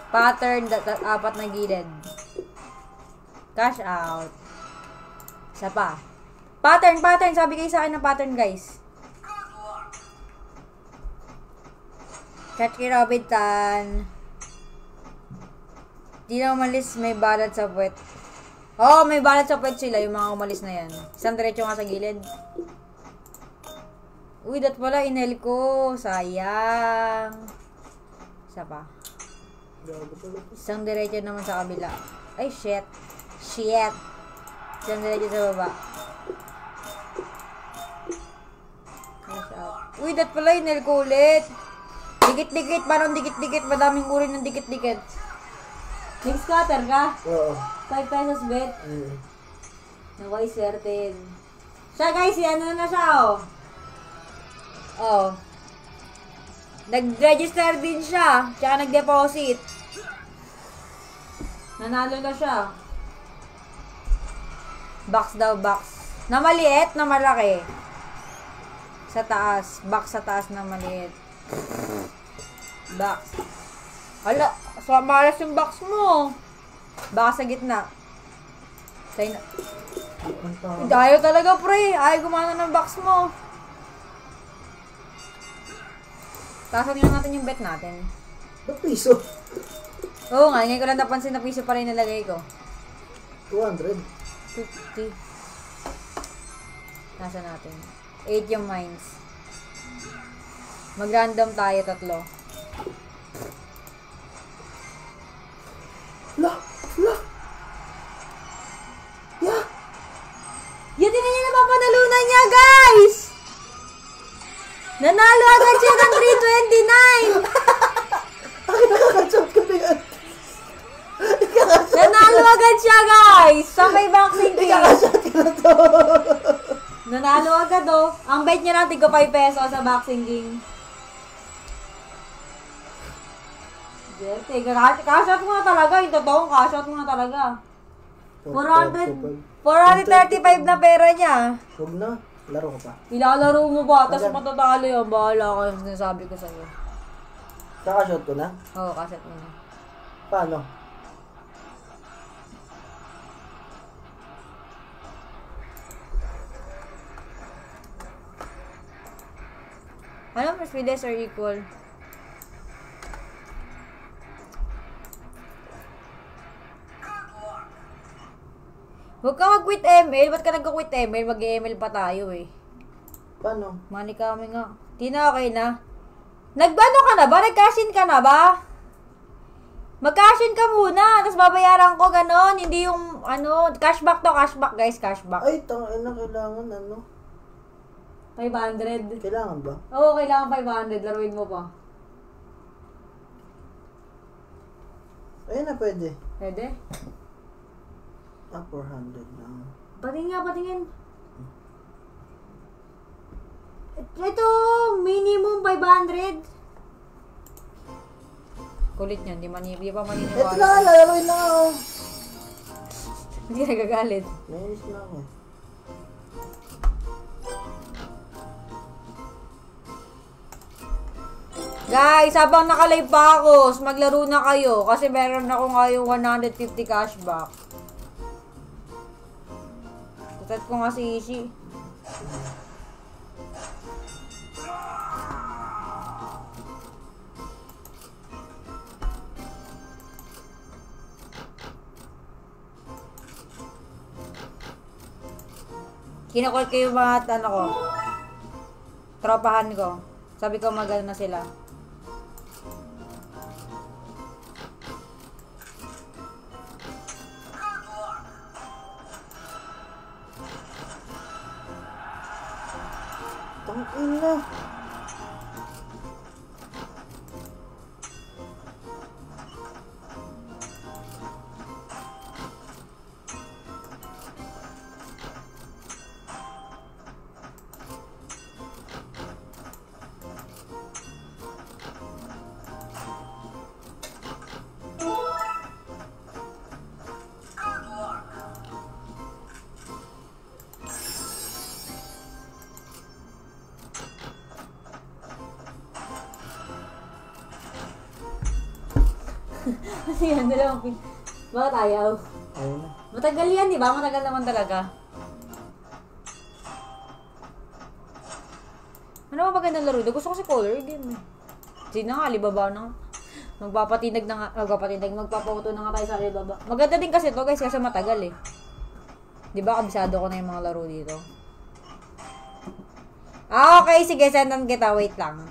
Pattern, apat na gilid. Cash out. Isa pa. Pattern. Sabi kayo sa akin ng pattern, guys. Catch kay Robitan. Di na umalis, may balat sa puwet. Oo, may balat sa puwet sila, yung mga umalis na yan. Isang diretso nga sa gilid. Uy, dat pala, inel ko. Sayang. Isa pa. Isang diretso naman sa kabila. Ay, shit. Isang diretso sa baba. Cash out. Uy, dat pala, inel ko ulit. Dikit-dikit. Parang dikit-dikit. Madaming uri ng dikit-dikit. Mix cutter ka? Oo. 5 pesos bet. Naway swerte. Siya, guys, ano na siya, oh. Oh. Nag-register din siya. Tsaka nag-deposit. Nanalo na siya. Box daw, box. Na maliit, na malaki. Sa taas. Box sa taas na maliit. Box. Hala, so malas yung box mo. Baka sa gitna. Tayo na. Ayaw talaga, pre. Ayaw gumana ng box mo. Tasag lang natin yung bet natin. Piso. Oo nga, ngayon ko lang napansin na piso pa rin nilagay ko. 200. 50. Nasa natin. 8 yung mines. Mag-random tayo, 3. La! Yeah! Yan din niya napapanalunan niya, guys! Nanalo agad siya ng 329! Nakakachot ka na yan. Nanalo agad siya, guys! Sa may boxing team. Nakakachot ka na to. Nanalo agad, oh. Ang bet niya natin ko 5 pesos sa boxing king. Jerte, cash-out mo na talaga. Yung totoong cash-out mo na talaga. 435 na pera niya. Huwag na. Laro ko pa. Ilalaro mo ba? Tapos matatalo yun. Bahala ka yung sinasabi ko sa'yo. Kakashot ko na? Oo, cash-out mo na. Paano? Ano, mas less or equal? Huwag ka mag-quit ML. Ba't ka nag-quit ML? Mag-ML pa tayo eh. Paano? Money coming nga. Di na okay na. Nagbano ka na ba? Nag-cash-in ka na ba? Mag-cash-in ka muna. Tapos babayaran ko ganon. Hindi yung ano. Cashback to. Cashback guys. Cashback. Ay, tangina, kailangan ano? 500. Kailangan ba? Oo, kailangan 500. Laruin mo pa. Ayun na, pwede. Pwede? Ah, 400 lang. Patingin nga, patingin. Ito, minimum 500. Kulit niya, di pa Ito maniniwala. na, lalaroin na ako. Hindi nagagalit. Nainis na ako. Guys, habang nakalive pa ako, maglaro na kayo kasi meron ako ngayong 150 cashback. Tutat ko nga si Ishi. Kinakol ko yung mga ano ko. Tropahan ko. Sabi ko magano na sila. Tangin na. Kasi yan, dalawang pin... Bakit ayaw? Ayaw na. Matagal yan, di ba? Matagal naman talaga. Ano ba magandang laro? Gusto ko si color game eh. Sige na nga, Alibaba na nga. Magpapauto na nga tayo sa Alibaba. Maganda din kasi to guys, kasi matagal eh. Di ba, kabisado ko na yung mga laro dito. Ah, okay. Sige, sendan kita. Wait lang.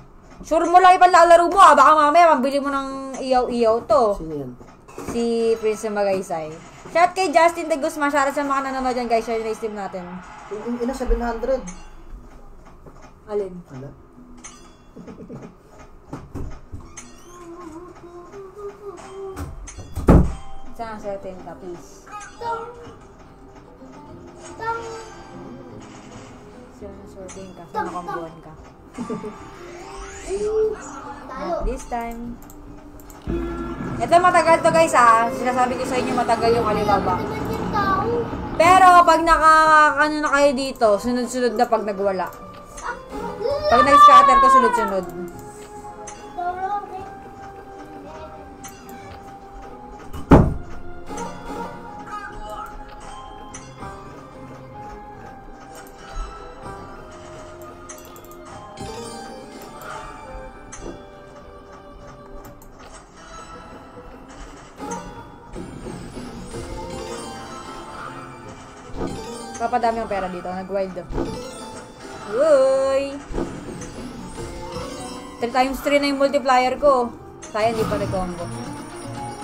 Sure mo lang ipalalaro mo ah. Baka mamaya, mabili mo ng iyaw-iyaw to. Sino yan? Si Prince Magaysay. Shout kay Justin de Guzman. Shout sa mga nanonood dyan guys. Share na stream natin. Yung ina, 700. Alin? Hala. Saan certain ka, please? Saan certain ka? Saan nakambuhan ka? Not this time. Ito matagal to guys ah. Sinasabi ko sa inyo matagal yung Alibaba. Pero pag ano na kayo dito, sunod-sunod na pag nagwala. Pag nag-scatter ko, sunod-sunod. Papadami ang pera dito. Nag-wild. Uy! 3 times 3 na yung multiplier ko. Sayang, hindi pa nag-combo.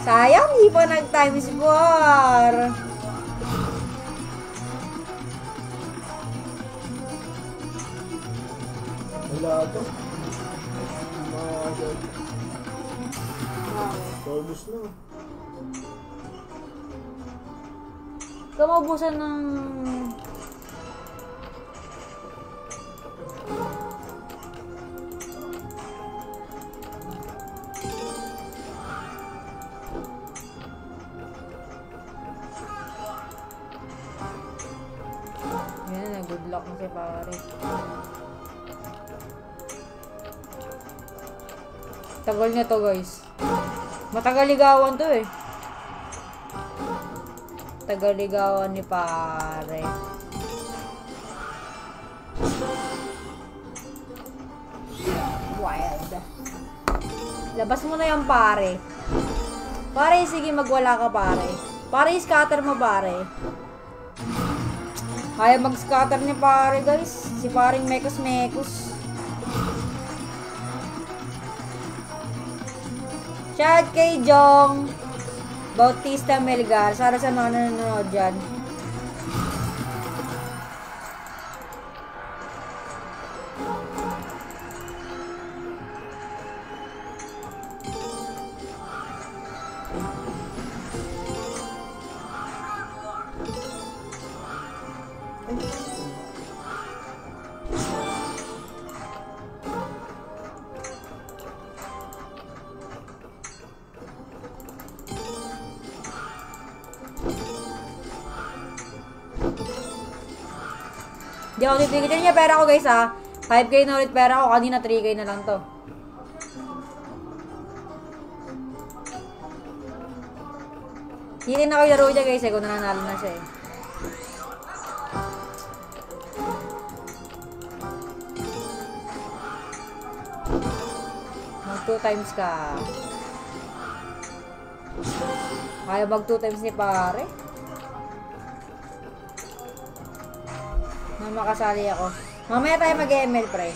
Sayang, hindi pa nag-times 4. Wala ito. Torbus na. Kamaubusan ng... Yan na, good luck na si pare. Tagal niya to guys. Matagal ligawan to eh. Tagaligawan ni pare. Wild. Labas mo na yung pare. Pare, sige magwala ka pare. Pare, scatter mo pare. Kaya mag-scatter ni pare guys. Si paring mekos-mekos. Shout kay Jong Bautista Melgar. Sana sa mga nanonood dyan. Di ako titigil. Yan niya pera ko guys ha. 5K na ulit pera ko. Kanina 3K na lang to. Hindi na ako yung laro niya guys kung nananalo na siya eh. Mag 2 times ka. Kaya mag 2 times ni pare. Makasali ako. Mamaya tayo mag-ML pre.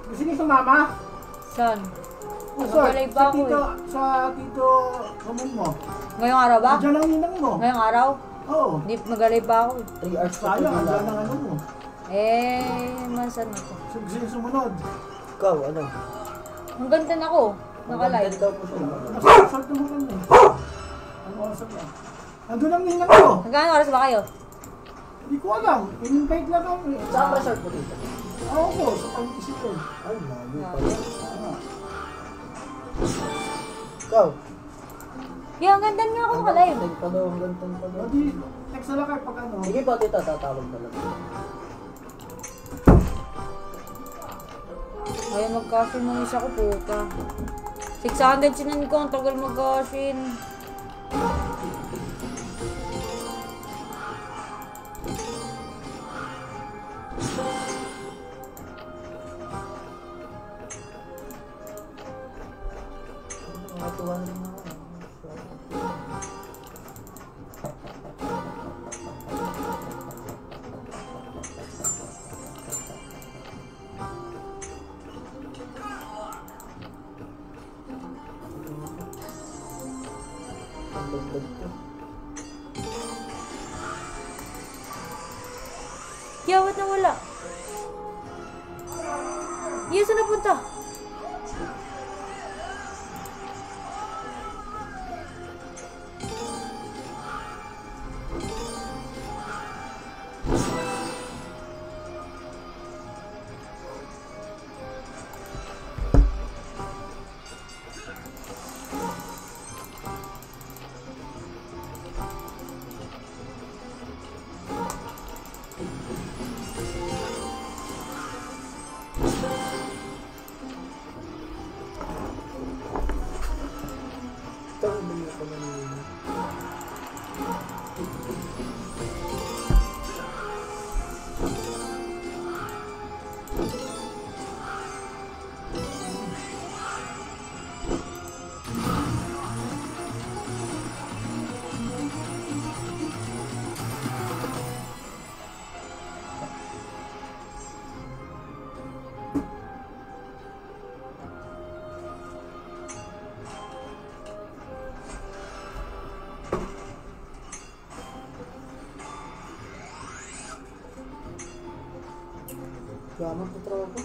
Gusto niyo sumama? Saan? Sir, Magalay pa ako eh. sa tito Ramon mo. Ngayong araw ba? Diyan ang ninang mo. Ngayong araw? Oo. Hindi magalay pa ako eh. 3 hours pa lang, andyan ang ano mo. Mansan na to. Gusto niyo sumunod. Ikaw, ano? Ang ganda na ako. Nakalive. Ganda daw po siya. Masasalt mo kami. Ano oras na? Andun ang ninang mo. Hanggang oras ba kayo? Hindi ko alam. In-invite lang kami. Saan resort po dito? Oo po, sa pag-isipin. Ay, layo pala. Ikaw? Yung ang ganda nga ako nakalive. Tingin pa daw, hanggang tingin pa daw. Hindi, text na lang kayo pag ano. Sige po, tita, tatawag na lang. Ayaw mag-cashin ng isa ko puta. 600 sinan ko. Ang tagal mag-cashin. Matuwa na rin ako. Ang dagdag ko. Yawat na wala. Yes, saan napunta? Ito, hindi ko naman. Gaman po tropa.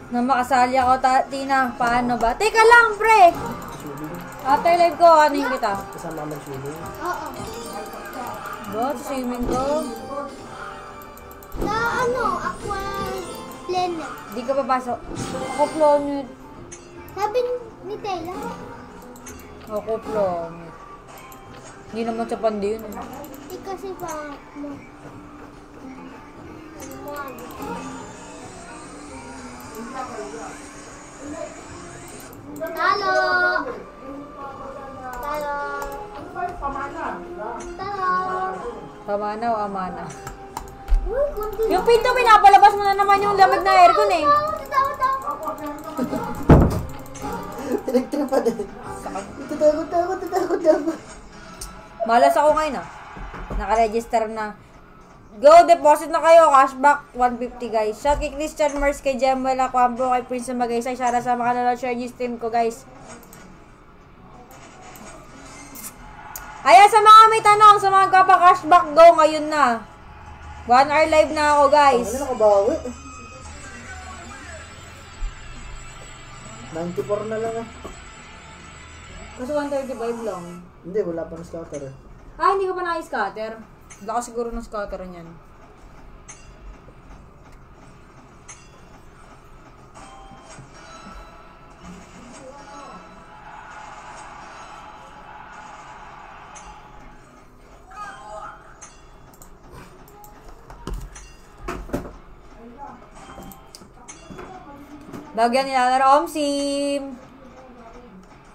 Na makasali ako, Tina. Paano ba? Teka lang, pre! After live ko, ano yung kita? Kasama naman swimming. Oo. Ba? Swimming ko? Sa ano, aqua... Planet. Di ka papasok. Ako planet. Sabi ni Tela. Ako planet. Hindi naman sa pandi yun. Kasi pa mo. Talo! Talo! Talo! Pamana o amana? Uy, kunti. Yung pinto, pinapalabas mo na naman yung lamig na aircon eh. Pinagtripa din. Tatakot. Malas ako ngayon ah. Naka-register na. Go, deposit na kayo. Cashback, 150 guys. Shout kay Christian Mars, kay Jemwela, Kwambro, kay Prince na Magaysay. Shara sa mga nanonood, share niyo stream ko guys. Ayan, sa mga may tanong, sa mga kapa-cashback, go ngayon na. 1 hour live na ako guys. Ano nakabawi? 94 na lang ah. Kasi 135 lang. Hindi, wala pa ng scatter eh. Ah, hindi ko pa na-scatter. Wala ka siguro ng scatter niyan. Bagyan nila na Omsim.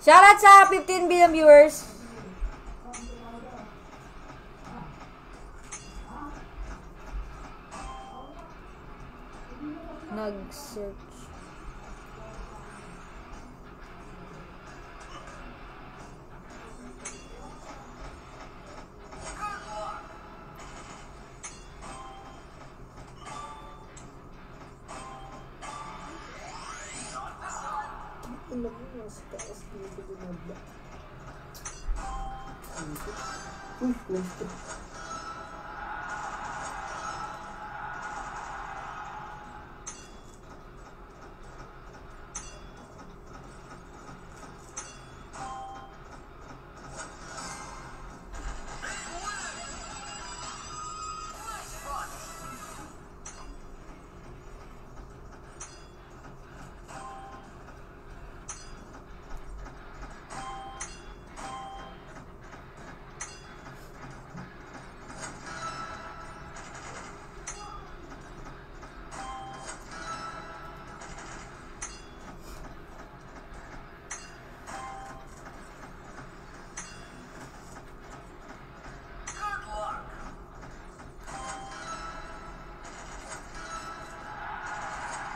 Shoutout sa 15 billion viewers. Nag-search. Ano ko, nasa taas dito ginabla. Uy, close to.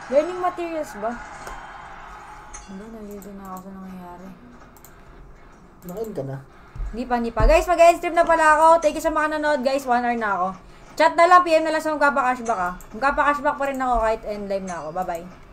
Learning materials ba? Hindi, nalito na ako sa nangyayari. Nakain ka na. Hindi pa. Guys, mag-end stream na pala ako. Thank you sa mga nanood, guys. 1 hour na ako. Chat na lang, PM na lang sa magpapakashback ah. Magpapakashback pa rin ako kahit end live na ako. Bye-bye.